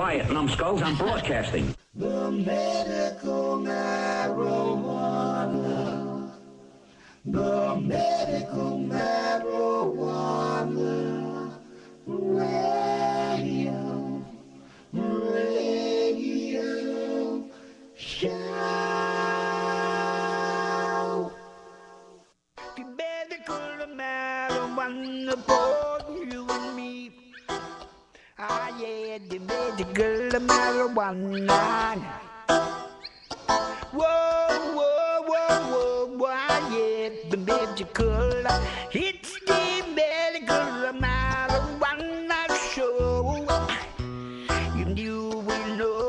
quiet, numbskulls. I'm broadcasting. The medical marijuana. The medical marijuana. Radio show. The medical marijuana for you and me. Ah, yeah, the medical marijuana. Whoa, whoa, whoa, whoa, ah, yeah, the medical. It's the medical marijuana show. And you will know.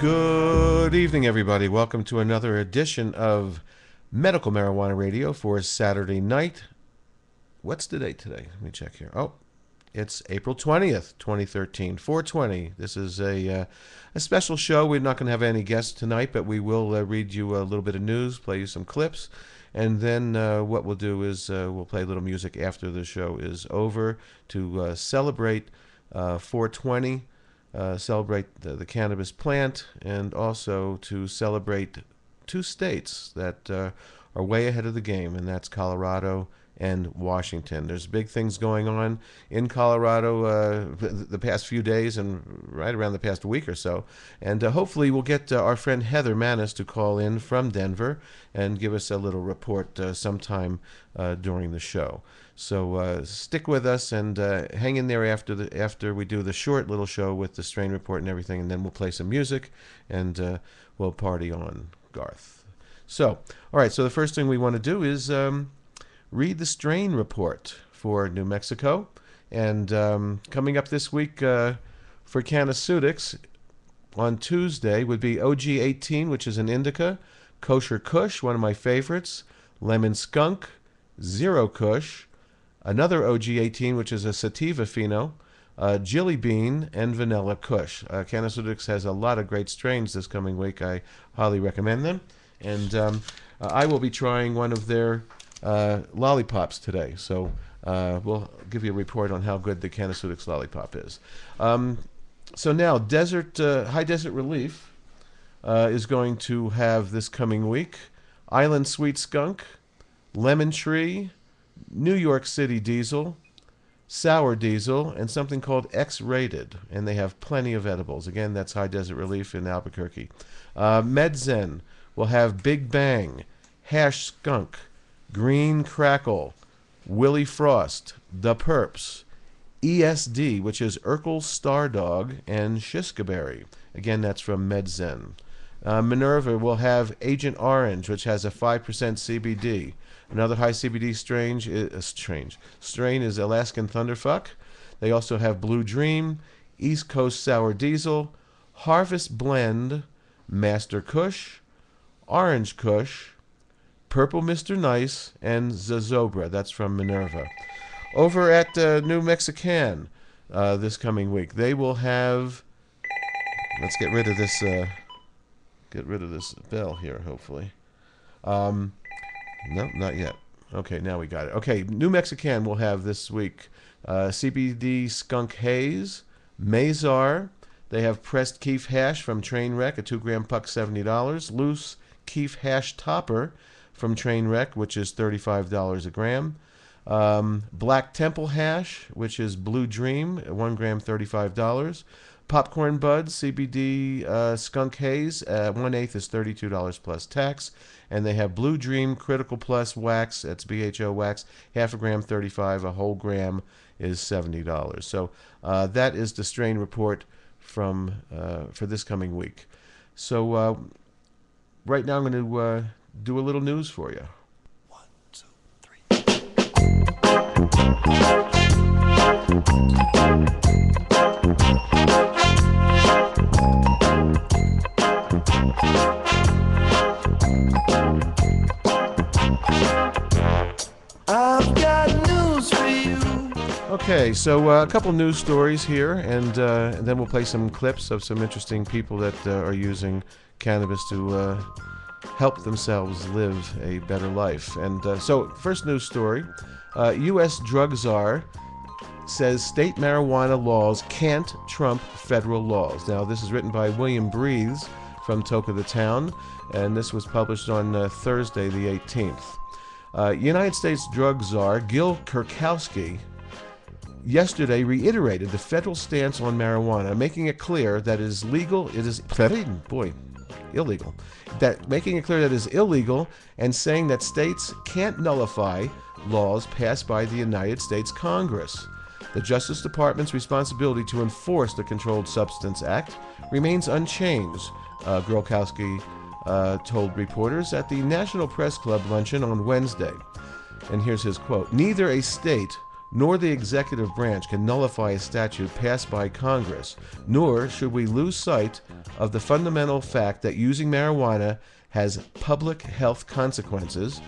Good evening, everybody. Welcome to another edition of Medical Marijuana Radio for Saturday night. What's the date today? Let me check here. Oh, it's April 20th, 2013, 420. This is a special show. We're not going to have any guests tonight, but we will read you a little bit of news, play you some clips, and then what we'll do is we'll play a little music after the show is over to celebrate 420. Celebrate the cannabis plant, and also to celebrate two states that are way ahead of the game, and that's Colorado and Washington. There's big things going on in Colorado the past few days and right around the past week or so. And hopefully we'll get our friend Heather Manis to call in from Denver and give us a little report sometime during the show. So stick with us and hang in there after we do the short little show with the strain report and everything, and then we'll play some music and we'll party on, Garth. So, all right, so the first thing we want to do is read the strain report for New Mexico. And coming up this week for Canaceutics on Tuesday would be OG18, which is an indica, Kosher Kush, one of my favorites, Lemon Skunk, Zero Kush, another OG18, which is a sativa pheno, Jilly Bean, and Vanilla Kush. Canaceutics has a lot of great strains this coming week. I highly recommend them. And I will be trying one of their lollipops today. So we'll give you a report on how good the Canaceutics lollipop is. So now, High Desert Relief is going to have this coming week Island Sweet Skunk, Lemon Tree, New York City Diesel, Sour Diesel, and something called X-Rated, and they have plenty of edibles. Again, that's High Desert Relief in Albuquerque. Medzen will have Big Bang, Hash Skunk, Green Crackle, Willie Frost, The Perps, ESD, which is Urkel Stardog, and Shiskaberry. Again, that's from Medzen. Minerva will have Agent Orange, which has a 5% CBD. Another high CBD strain is Alaskan Thunderfuck. They also have Blue Dream, East Coast Sour Diesel, Harvest Blend, Master Kush, Orange Kush, Purple Mr. Nice, and Zozobra. That's from Minerva. Over at New Mexican this coming week, they will have... Let's get rid of this bell here, hopefully. No, not yet. Okay, now we got it. Okay, New Mexican will have this week CBD Skunk Haze, Mazar. They have pressed Keef Hash from Trainwreck, a 2-gram puck, $70. Loose Keef Hash Topper from Trainwreck, which is $35 a gram. Black Temple Hash, which is Blue Dream, 1 gram, $35. Popcorn Buds, CBD Skunk Haze, 1/8 is $32 plus tax. And they have Blue Dream Critical Plus Wax, that's BHO wax, 1/2 gram, $35, a whole gram is $70. So that is the strain report for this coming week. So right now I'm going to do a little news for you. 1, 2, 3. Okay, so a couple news stories here, and then we'll play some clips of some interesting people that are using cannabis to help themselves live a better life. And so, first news story, U.S. drug czar says state marijuana laws can't trump federal laws. Now, this is written by William Breathes from Toke the Town, and this was published on Thursday, the 18th. United States drug czar Gil Kurkowski yesterday reiterated the federal stance on marijuana, making it clear that it is illegal. Making it clear that it is illegal, and saying that states can't nullify laws passed by the United States Congress. The Justice Department's responsibility to enforce the Controlled Substance Act remains unchanged, Kurkowski told reporters at the National Press Club luncheon on Wednesday. And here's his quote: "Neither a state nor the executive branch can nullify a statute passed by Congress, nor should we lose sight of the fundamental fact that using marijuana has public health consequences."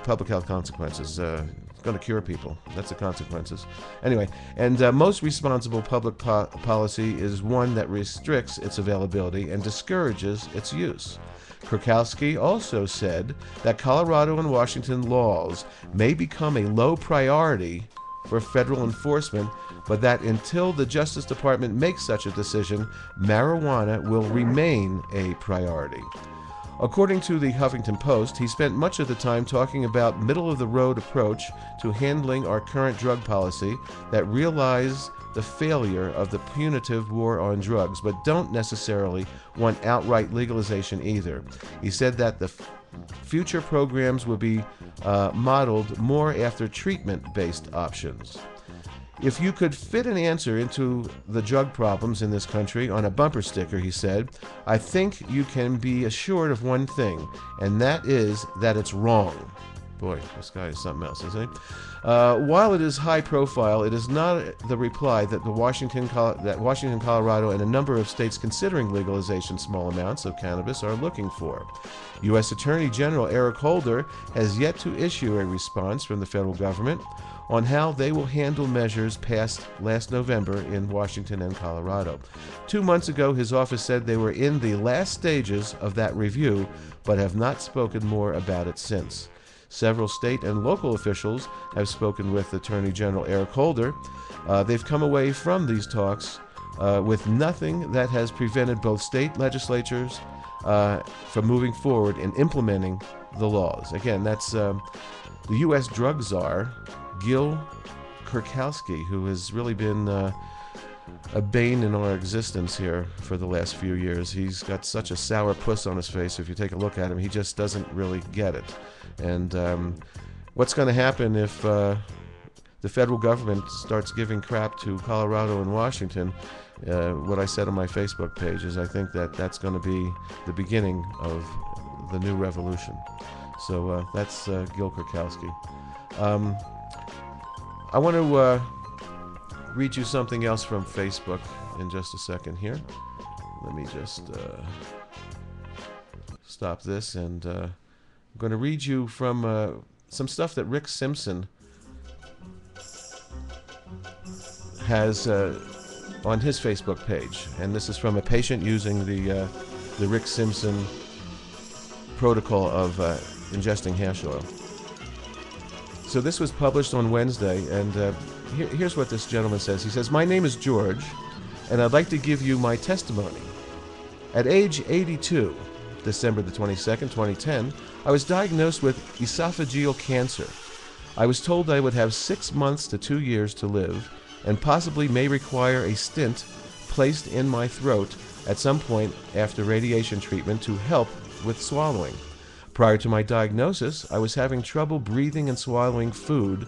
Public health consequences. It's going to cure people. That's the consequences. Anyway, and most responsible public policy is one that restricts its availability and discourages its use. Kurkowski also said that Colorado and Washington laws may become a low priority for federal enforcement, but that until the Justice Department makes such a decision, marijuana will remain a priority. According to the Huffington Post, he spent much of the time talking about middle-of-the-road approach to handling our current drug policy that realize the failure of the punitive war on drugs, but don't necessarily want outright legalization either. He said that the future programs will be modeled more after treatment-based options. "If you could fit an answer into the drug problems in this country on a bumper sticker," he said, "I think you can be assured of one thing, and that is that it's wrong." Boy, this guy is something else, isn't he? While it is high profile, it is not the reply that Washington, Colorado, and a number of states considering legalization small amounts of cannabis are looking for. U.S. Attorney General Eric Holder has yet to issue a response from the federal government on how they will handle measures passed last November in Washington and Colorado. 2 months ago, his office said they were in the last stages of that review, but have not spoken more about it since. Several state and local officials have spoken with Attorney General Eric Holder. They've come away from these talks with nothing that has prevented both state legislatures from moving forward in implementing the laws. Again, that's the U.S. drug czar, Gil Kurkowski, who has really been a bane in our existence here for the last few years. He's got such a sour puss on his face. If you take a look at him, he just doesn't really get it. And what's going to happen if the federal government starts giving crap to Colorado and Washington? What I said on my Facebook page is I think that that's going to be the beginning of the new revolution. So that's Gil Kurkowski. I want to read you something else from Facebook in just a second here. Let me just stop this, and I'm going to read you from some stuff that Rick Simpson has on his Facebook page. And this is from a patient using the Rick Simpson protocol of ingesting hash oil. So this was published on Wednesday, and here's what this gentleman says. He says, "My name is George, and I'd like to give you my testimony. At age 82, December the 22nd, 2010, I was diagnosed with esophageal cancer. I was told I would have 6 months to 2 years to live, and possibly may require a stent placed in my throat at some point after radiation treatment to help with swallowing. Prior to my diagnosis, I was having trouble breathing and swallowing food,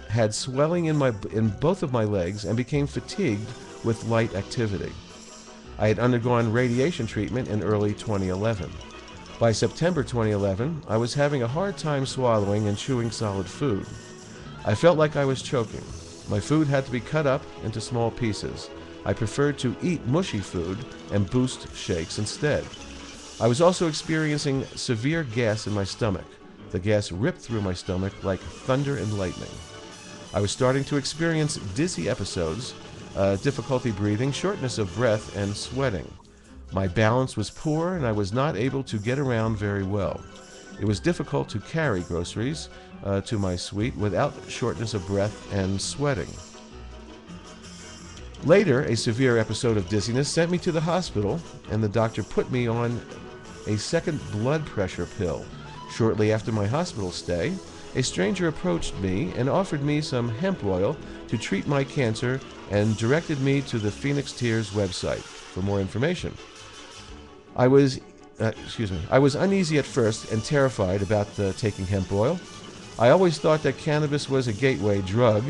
had swelling in both of my legs, and became fatigued with light activity. I had undergone radiation treatment in early 2011. By September 2011, I was having a hard time swallowing and chewing solid food. I felt like I was choking. My food had to be cut up into small pieces. I preferred to eat mushy food and boost shakes instead. I was also experiencing severe gas in my stomach. The gas ripped through my stomach like thunder and lightning. I was starting to experience dizzy episodes, difficulty breathing, shortness of breath, and sweating. My balance was poor and I was not able to get around very well. It was difficult to carry groceries to my suite without shortness of breath and sweating. Later, a severe episode of dizziness sent me to the hospital, and the doctor put me on a second blood pressure pill. Shortly after my hospital stay, a stranger approached me and offered me some hemp oil to treat my cancer and directed me to the Phoenix Tears website for more information. I was uneasy at first and terrified about taking hemp oil. I always thought that cannabis was a gateway drug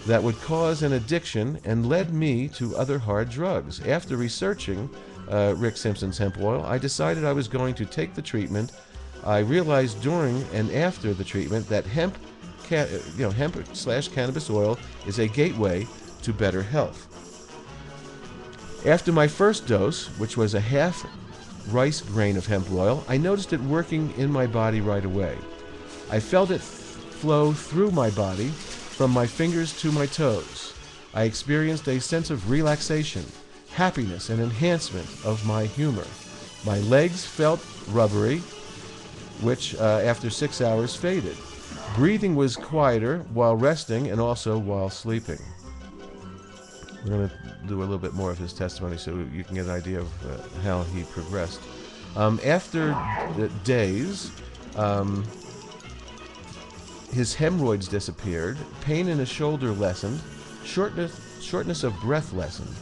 that would cause an addiction and led me to other hard drugs. After researching Rick Simpson's hemp oil, I decided I was going to take the treatment. I realized during and after the treatment that hemp/cannabis oil is a gateway to better health. After my first dose, which was a half rice grain of hemp oil, I noticed it working in my body right away. I felt it flow through my body from my fingers to my toes. I experienced a sense of relaxation, happiness, and enhancement of my humor. My legs felt rubbery, which after 6 hours faded. Breathing was quieter while resting and also while sleeping. We're going to do a little bit more of his testimony so you can get an idea of how he progressed. After days, his hemorrhoids disappeared, pain in his shoulder lessened, shortness of breath lessened.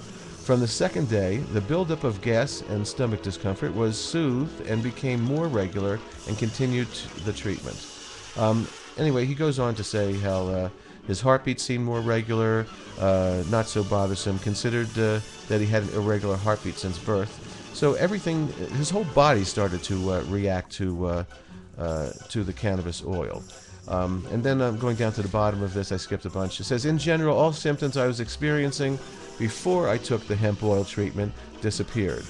From the second day, the buildup of gas and stomach discomfort was soothed and became more regular and continued the treatment. Anyway, he goes on to say how his heartbeat seemed more regular, not so bothersome, considered that he had an irregular heartbeat since birth. So everything, his whole body started to react to the cannabis oil. And then I'm going down to the bottom of this. I skipped a bunch. It says, in general, all symptoms I was experiencing before I took the hemp oil treatment disappeared.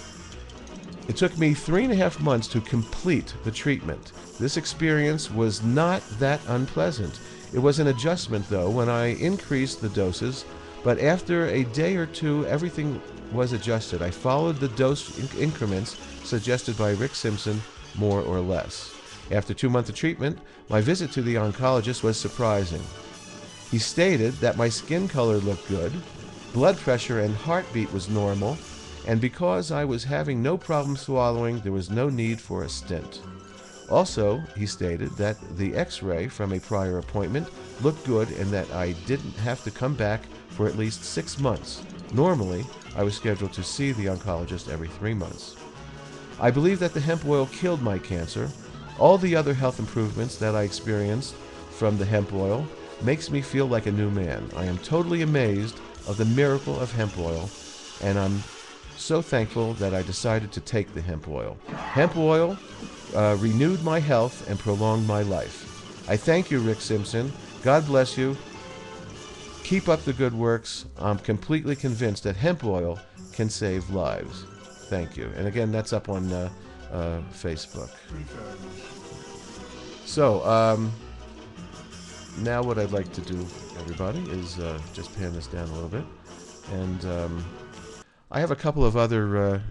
It took me 3.5 months to complete the treatment. This experience was not that unpleasant. It was an adjustment, though, when I increased the doses, but after a day or two, everything was adjusted. I followed the dose increments suggested by Rick Simpson, more or less. After 2 months of treatment, my visit to the oncologist was surprising. He stated that my skin color looked good, blood pressure and heartbeat was normal, and because I was having no problem swallowing, there was no need for a stent. Also, he stated that the x-ray from a prior appointment looked good and that I didn't have to come back for at least 6 months. Normally, I was scheduled to see the oncologist every 3 months. I believe that the hemp oil killed my cancer. All the other health improvements that I experienced from the hemp oil makes me feel like a new man. I am totally amazed of the miracle of hemp oil, and I'm so thankful that I decided to take the hemp oil. Hemp oil renewed my health and prolonged my life. I thank you, Rick Simpson. God bless you. Keep up the good works. I'm completely convinced that hemp oil can save lives. Thank you. And again, that's up on Facebook. So, now what I'd like to do, everybody, is just pan this down a little bit. And I have a couple of other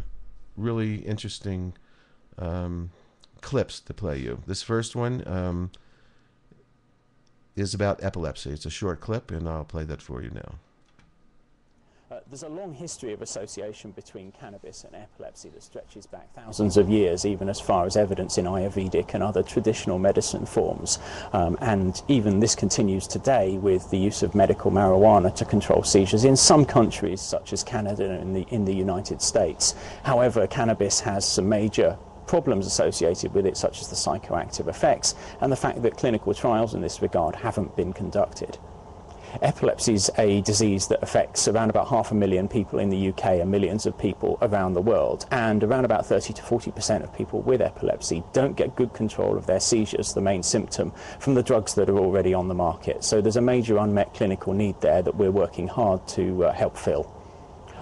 really interesting clips to play you. This first one is about epilepsy. It's a short clip, and I'll play that for you now. There's a long history of association between cannabis and epilepsy that stretches back thousands of years, even as far as evidence in Ayurvedic and other traditional medicine forms. And even this continues today with the use of medical marijuana to control seizures in some countries, such as Canada and in the United States. However, cannabis has some major problems associated with it, such as the psychoactive effects and the fact that clinical trials in this regard haven't been conducted. Epilepsy is a disease that affects around about 500,000 people in the UK and millions of people around the world, and around about 30 to 40% of people with epilepsy don't get good control of their seizures, the main symptom, from the drugs that are already on the market. So there's a major unmet clinical need there that we're working hard to help fill.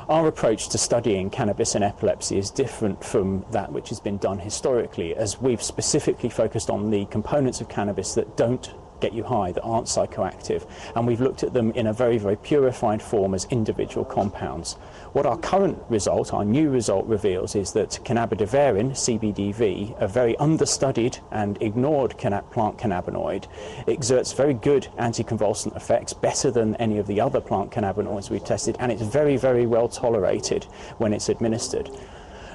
Our approach to studying cannabis and epilepsy is different from that which has been done historically, as we've specifically focused on the components of cannabis that don't get you high that aren't psychoactive, and we've looked at them in a very, very purified form as individual compounds. What our current result, our new result, reveals is that cannabidivarin, CBDV, a very understudied and ignored plant cannabinoid, exerts very good anticonvulsant effects, better than any of the other plant cannabinoids we've tested, and it's very, very well tolerated when it's administered.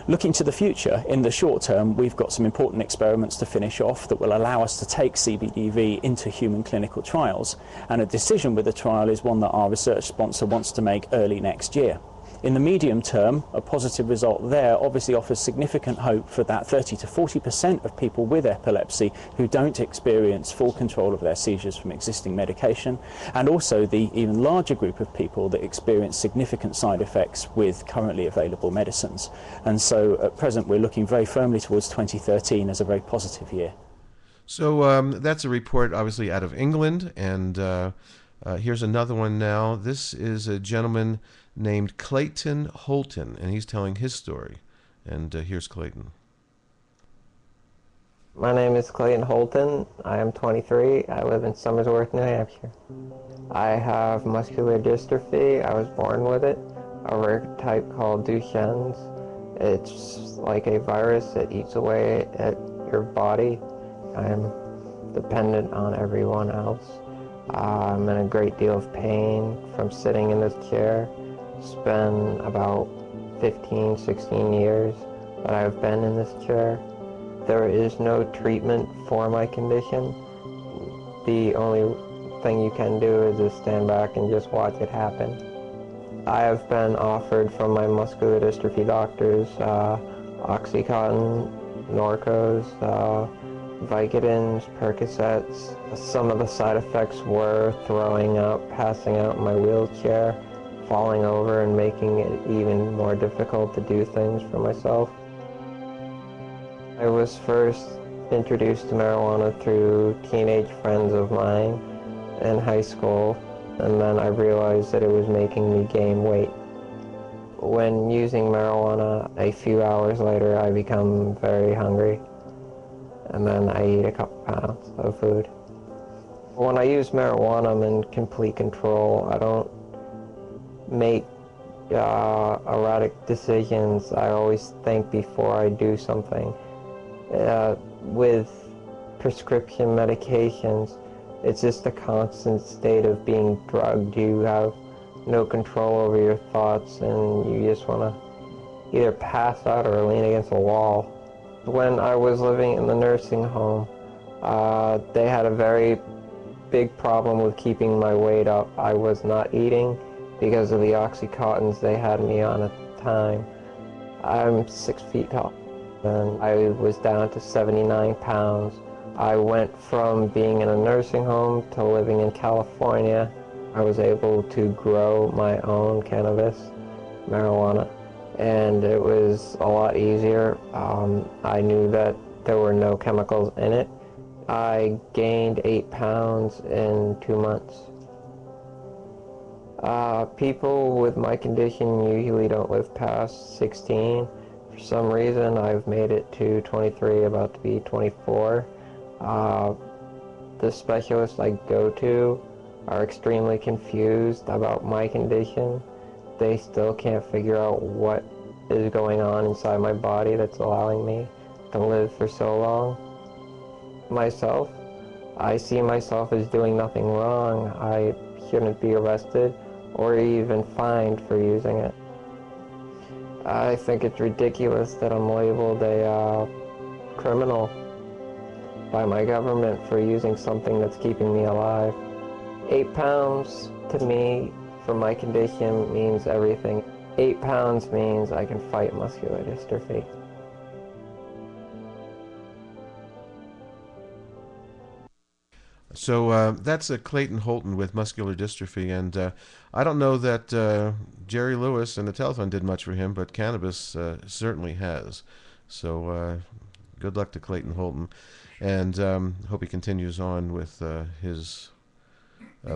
Looking to the future, in the short term, we've got some important experiments to finish off that will allow us to take CBDV into human clinical trials, and a decision with the trial is one that our research sponsor wants to make early next year. In the medium term, a positive result there obviously offers significant hope for that 30 to 40% of people with epilepsy who don't experience full control of their seizures from existing medication, and also the even larger group of people that experience significant side effects with currently available medicines. And so at present we're looking very firmly towards 2013 as a very positive year. So that's a report obviously out of England, and here's another one now. This is a gentleman named Clayton Holton, and he's telling his story. And here's Clayton. My name is Clayton Holton. I am 23. I live in Somersworth, New Hampshire. I have muscular dystrophy. I was born with it, a rare type called Duchenne's. It's like a virus. It eats away at your body. I'm dependent on everyone else. I'm in a great deal of pain from sitting in this chair. It's been about 15, 16 years that I've been in this chair. There is no treatment for my condition. The only thing you can do is just stand back and just watch it happen. I have been offered from my muscular dystrophy doctors Oxycontin, Norcos, Vicodins, Percocets. Some of the side effects were throwing up, passing out in my wheelchair, falling over, and making it even more difficult to do things for myself. I was first introduced to marijuana through teenage friends of mine in high school, and then I realized that it was making me gain weight. When using marijuana, a few hours later I become very hungry, and then I eat a couple pounds of food. When I use marijuana, I'm in complete control. I don't make erratic decisions. I always think before I do something. With prescription medications, it's just a constant state of being drugged. You have no control over your thoughts, and you just want to either pass out or lean against a wall. When I was living in the nursing home, they had a very big problem with keeping my weight up. I was not eating because of the Oxycontins they had me on at the time. I'm 6 feet tall, and I was down to 79 pounds. I went from being in a nursing home to living in California. I was able to grow my own cannabis, marijuana, and it was a lot easier. I knew that there were no chemicals in it. I gained 8 pounds in 2 months. People with my condition usually don't live past 16. For some reason, I've made it to 23, about to be 24. The specialists I go to are extremely confused about my condition. They still can't figure out what is going on inside my body that's allowing me to live for so long. Myself, I see myself as doing nothing wrong. I shouldn't be arrested or even fined for using it. I think it's ridiculous that I'm labeled a criminal by my government for using something that's keeping me alive. 8 pounds to me, for my condition, means everything. 8 pounds means I can fight muscular dystrophy. So that's Clayton Holton with muscular dystrophy, and I don't know that Jerry Lewis and the telephone did much for him, but cannabis certainly has. So good luck to Clayton Holton, and hope he continues on with his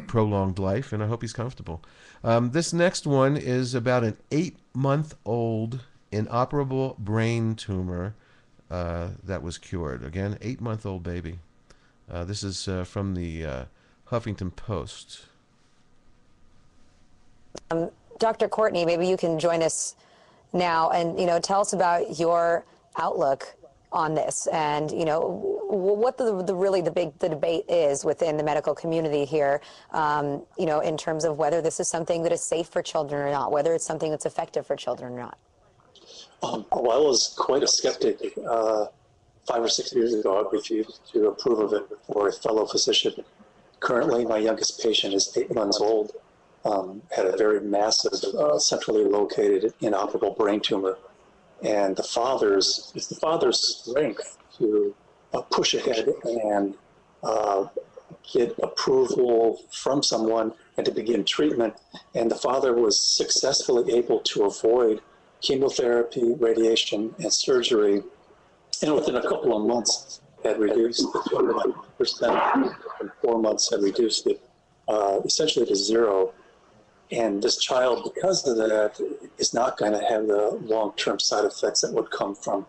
prolonged life, and I hope he's comfortable. This next one is about an 8-month-old inoperable brain tumor that was cured. Again, 8-month-old baby. This is from the Huffington Post. Dr. Courtney, maybe you can join us now and, tell us about your outlook on this and, what the debate is within the medical community here, in terms of whether this is something that is safe for children or not, whether it's something that's effective for children or not. Well, I was quite a skeptic 5 or 6 years ago. I refused to approve of it before a fellow physician. Currently, my youngest patient is 8 months old, had a very massive, centrally located inoperable brain tumor. And it's the father's strength to push ahead and get approval from someone and to begin treatment. And the father was successfully able to avoid chemotherapy, radiation, and surgery. And within a couple of months had reduced the tumor by 1%. In 4 months had reduced it essentially to zero. And this child, because of that, is not going to have the long-term side effects that would come from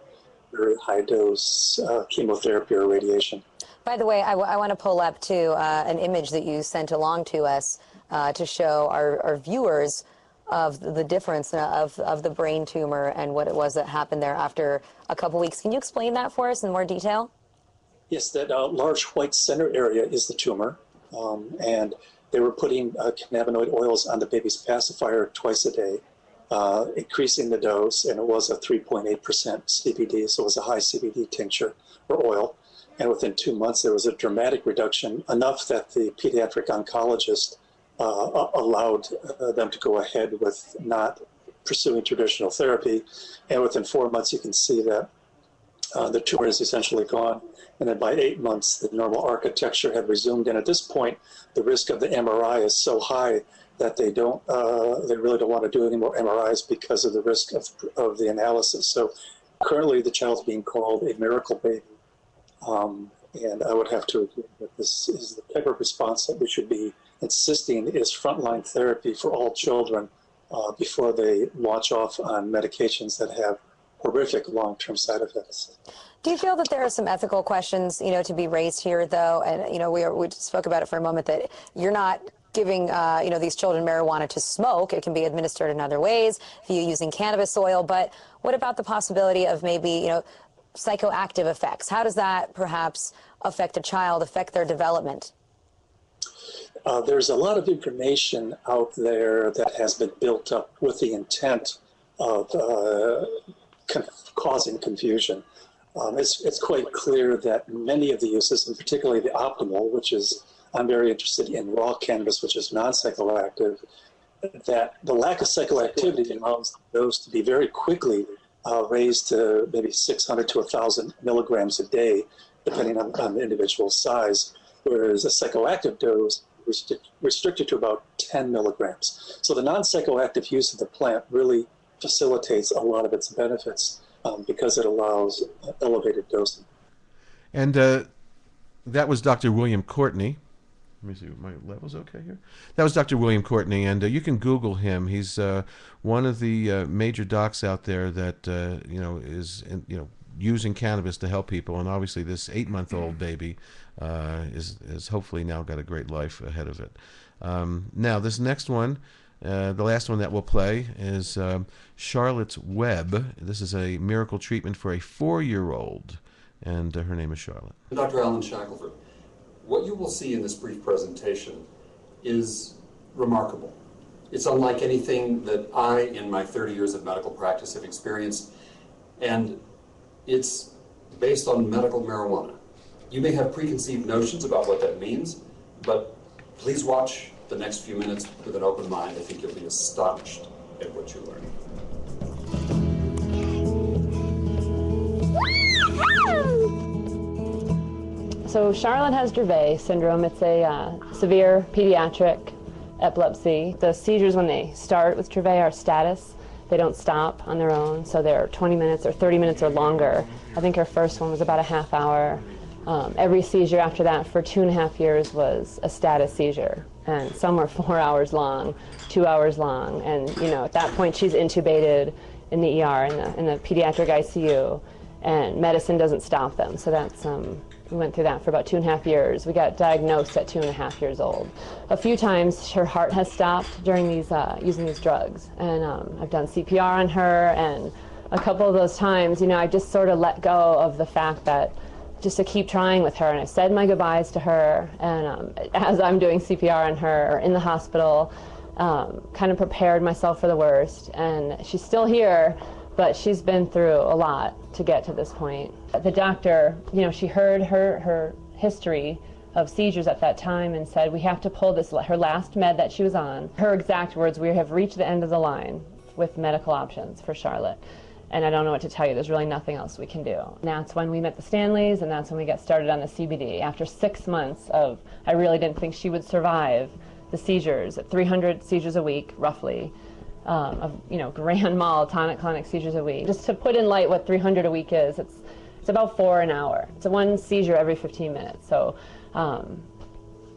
very high-dose chemotherapy or radiation. By the way, I want to pull up, too, an image that you sent along to us to show our viewers of the difference of the brain tumor and what it was that happened there after a couple weeks. Can you explain that for us in more detail? Yes, that large white center area is the tumor, and they were putting cannabinoid oils on the baby's pacifier twice a day, increasing the dose, and it was a 3.8% CBD, so it was a high CBD tincture or oil. And within 2 months, there was a dramatic reduction, enough that the pediatric oncologist allowed them to go ahead with not pursuing traditional therapy. And within 4 months, you can see that the tumor is essentially gone. And then by 8 months, the normal architecture had resumed. And at this point, the risk of the MRI is so high that they really don't want to do any more MRIs because of the risk of the analysis. So currently, the child's being called a miracle baby. And I would have to agree that this is the type of response that we should be insisting is frontline therapy for all children before they launch off on medications that have horrific long-term side effects. Do you feel that there are some ethical questions, to be raised here, though? And, we spoke about it for a moment, that you're not giving, these children marijuana to smoke. It can be administered in other ways, via using cannabis oil. But what about the possibility of maybe, psychoactive effects? How does that perhaps affect a child, affect their development? There's a lot of information out there that has been built up with the intent of causing confusion. It's quite clear that many of the uses, and particularly the optimal, which is, I'm very interested in raw cannabis, which is non-psychoactive, that the lack of psychoactivity allows those to be very quickly raised to maybe 600 to 1,000 milligrams a day, depending on the individual size, whereas a psychoactive dose is restricted to about 10 milligrams. So the non-psychoactive use of the plant really facilitates a lot of its benefits because it allows elevated dosing. And that was Dr. William Courtney. Let me see, my level's okay here. That was Dr. William Courtney, and you can Google him. He's one of the major docs out there that is using cannabis to help people, and obviously this 8-month-old baby is hopefully now got a great life ahead of it. Now this next one, the last one that we'll play is Charlotte's Web. This is a miracle treatment for a 4-year-old, and her name is Charlotte. Dr. Alan Shackleford. What you will see in this brief presentation is remarkable. It's unlike anything that I, in my 30 years of medical practice, have experienced, and it's based on medical marijuana. You may have preconceived notions about what that means, but please watch the next few minutes with an open mind. I think you'll be astonished at what you learn. So Charlotte has Dravet syndrome. It's a severe pediatric epilepsy. The seizures, when they start with Dravet, are status. They don't stop on their own, so they're 20 minutes or 30 minutes or longer. I think her first one was about a half hour. Every seizure after that for 2.5 years was a status seizure, and some were 4 hours long, 2 hours long, and at that point she's intubated in the ER, in the pediatric ICU, and medicine doesn't stop them. So We went through that for about 2.5 years. We got diagnosed at 2.5 years old. A few times her heart has stopped during these using these drugs, and I've done CPR on her, and a couple of those times, you know, I just sort of let go of the fact that just to keep trying with her, and I said my goodbyes to her, and as I'm doing CPR on her or in the hospital, kind of prepared myself for the worst, and she's still here, but she's been through a lot to get to this point. The doctor, you know, she heard her history of seizures at that time and said, we have to pull this, her last med that she was on. Her exact words, we have reached the end of the line with medical options for Charlotte. And I don't know what to tell you, there's really nothing else we can do. And that's when we met the Stanleys, and that's when we got started on the CBD. After 6 months of, I really didn't think she would survive the seizures, 300 seizures a week, roughly, of, you know, grand mal tonic-clonic seizures a week. Just to put in light what 300 a week is, it's about 4 an hour. It's one seizure every 15 minutes. So,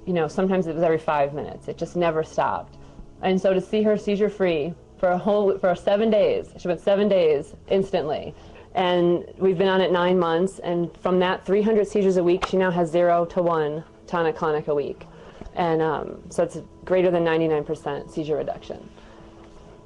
you know, sometimes it was every 5 minutes. It just never stopped. And so to see her seizure-free for 7 days, she went 7 days instantly. And we've been on it 9 months, and from that 300 seizures a week, she now has 0 to 1 tonic-clonic a week. And so it's greater than 99% seizure reduction.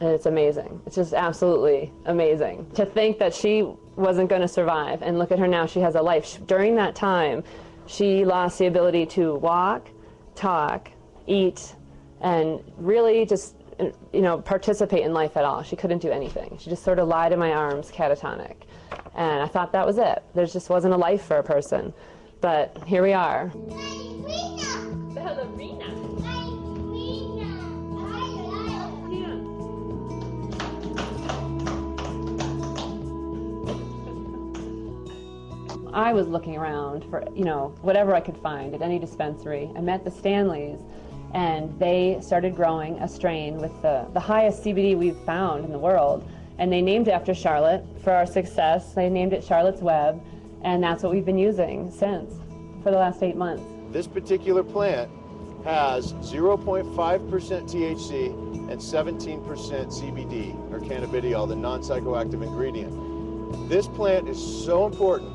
And it's amazing. It's just absolutely amazing. To think that she wasn't going to survive, and look at her now, she has a life. During that time, she lost the ability to walk, talk, eat, and really just, you know, participate in life at all. She couldn't do anything. She just sort of lied in my arms, catatonic. And I thought that was it. There just wasn't a life for a person. But here we are. Ballerina. I was looking around for, you know, whatever I could find at any dispensary. I met the Stanleys, and they started growing a strain with the highest CBD we've found in the world. And they named it after Charlotte for our success. They named it Charlotte's Web, and that's what we've been using since, for the last 8 months. This particular plant has 0.5% THC and 17% CBD, or cannabidiol, the non-psychoactive ingredient. This plant is so important.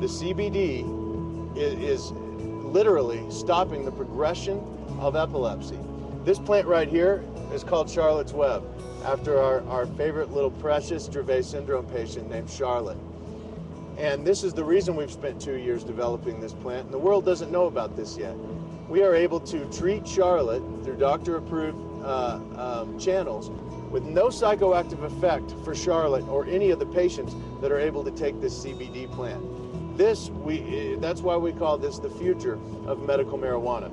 The CBD is literally stopping the progression of epilepsy. This plant right here is called Charlotte's Web, after our favorite little precious Dravet syndrome patient named Charlotte. And this is the reason we've spent 2 years developing this plant, and the world doesn't know about this yet. We are able to treat Charlotte through doctor-approved channels with no psychoactive effect for Charlotte or any of the patients that are able to take this CBD plant. That's why we call this the future of medical marijuana.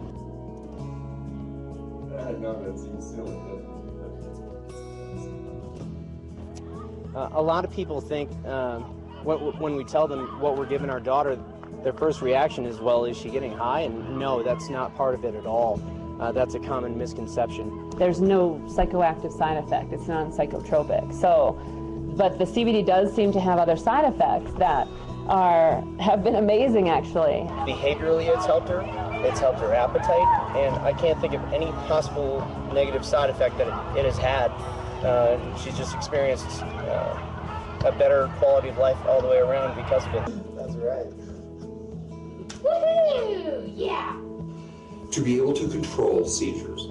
A lot of people think when we tell them what we're giving our daughter, their first reaction is, well, is she getting high? And no, that's not part of it at all. That's a common misconception. There's no psychoactive side effect. It's non-psychotropic. So, but the CBD does seem to have other side effects that have been amazing, actually. Behaviorally, it's helped her appetite, and I can't think of any possible negative side effect that it has had. She's just experienced a better quality of life all the way around because of it. That's right. Woohoo! Yeah! To be able to control seizures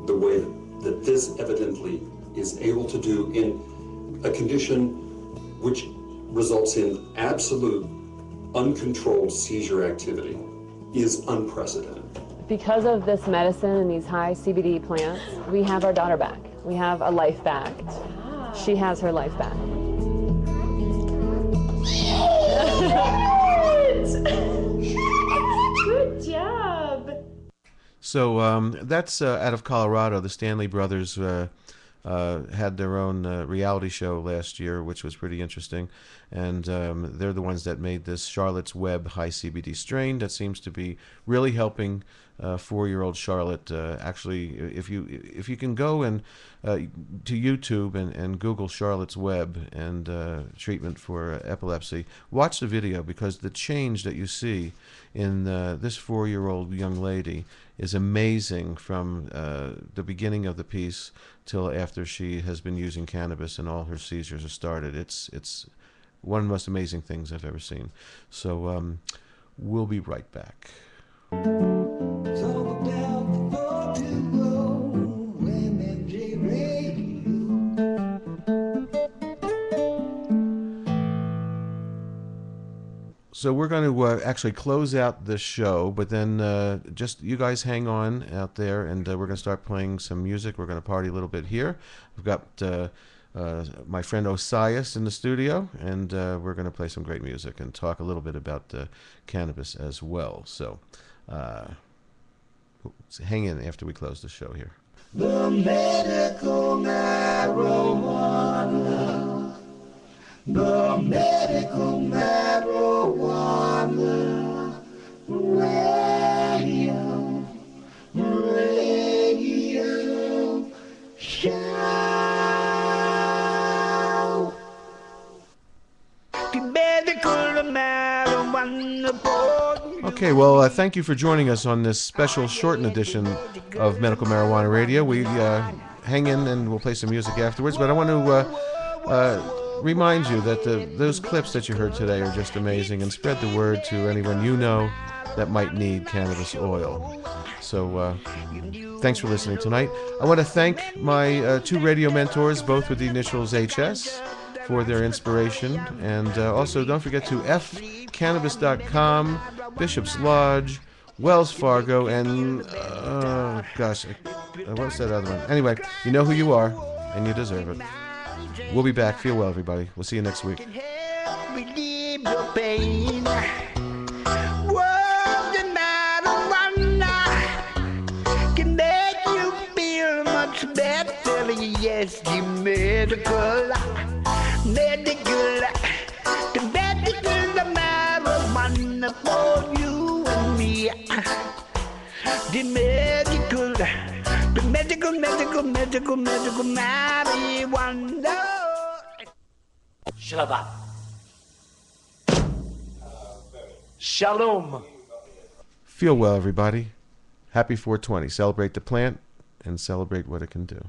the way that this evidently is able to do in a condition which results in absolute uncontrolled seizure activity is unprecedented. Because of this medicine and these high CBD plants, we have our daughter back. We have a life back. She has her life back. Good job! So that's out of Colorado. The Stanley brothers had their own reality show last year, which was pretty interesting. And they're the ones that made this Charlotte's Web high CBD strain that seems to be really helping 4-year-old Charlotte. Actually, if you can go and to YouTube and Google Charlotte's Web and treatment for epilepsy, watch the video, because the change that you see in this 4-year-old young lady is amazing from the beginning of the piece till after she has been using cannabis and all her seizures have started. It's one of the most amazing things I've ever seen. So We'll be right back. So we're going to actually close out the show, but then just you guys hang on out there, and we're going to start playing some music. We're going to party a little bit here. We've got my friend Osias in the studio, and we're going to play some great music and talk a little bit about cannabis as well. So hang in after we close the show here. The medical marijuana. The medical marijuana radio show. The medical marijuana. Okay, well, thank you for joining us on this special shortened edition of Medical Marijuana Radio. We hang in and we'll play some music afterwards, but I want to remind you that those clips that you heard today are just amazing, and spread the word to anyone you know that might need cannabis oil. So thanks for listening tonight. I want to thank my two radio mentors, both with the initials HS, for their inspiration, and also don't forget to fcannabis.com, Bishop's Lodge, Wells Fargo, and what's that other one? Anyway, you know who you are, and you deserve it. We'll be back. Feel well, everybody. We'll see you next week. Relieve your pain. Can make you feel much better. Yes, the medical, the marijuana for you and me. The medical marijuana. Shabbat. Shalom. Feel well, everybody. Happy 420. Celebrate the plant and celebrate what it can do.